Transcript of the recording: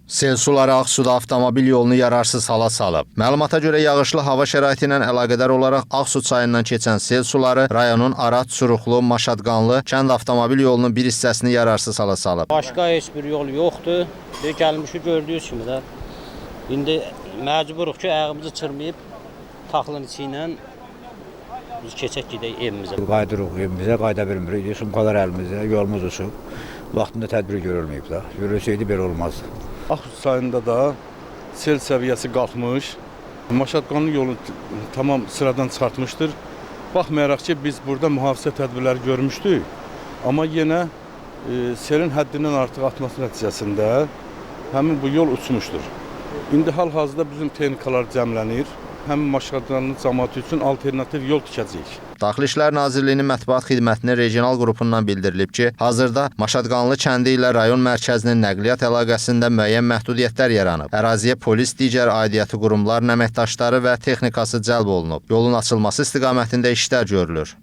Sel suları Ağsuda avtomobil yolunu yararsız hala salıb. Məlumata görə yağışlı hava şəraiti ilə əlaqədar olaraq Ağsu çayından keçən sel suları rayonun Arad, Suruxlu, Maşadqanlı kənd avtomobil yolunun bir hissəsini yararsız hala salıb. Başqa heç bir yol yoxdur. Gəlmişik gördüyünüz kimi də. İndi məcburuq ki, ayağımızı çırmayıb taxılın içi ilə biz keçək gedək evimizə. Qaydırıq evimizə, qayda bilmirik. Sumkalar əlimizdə, yolumuz uçub. Vaxtında tədbir görülməyib da. Görülsəydi belə olmazdı. Ağsu çayında da sel səviyyəsi qalxmış. Maşadqanlı yolu tamam sıradan çıxartmışdır. Baxmayaraq ki, biz burada mühafizə tədbirləri görmüşdük. Amma yenə selin həddindən artıq atması nəticəsində həmin bu yol uçmuşdur. İndi hal-hazırda bizim texnikalar cəmlənir. Həmin Maşadqanlı cəmiyyəti üçün alternativ yol tikəcəyik. Daxili İşlər Nazirliyinin mətbuat xidmətinin regional qrupundan bildirilib ki, hazırda Maşadqanlı kəndi ilə rayon mərkəzinin nəqliyyat əlaqəsində müəyyən məhdudiyyətlər yaranıb. Əraziyə polis, digər aidiyyatı qurumların əməkdaşları və texnikası cəlb olunub. Yolun açılması istiqamətində işlər görülür.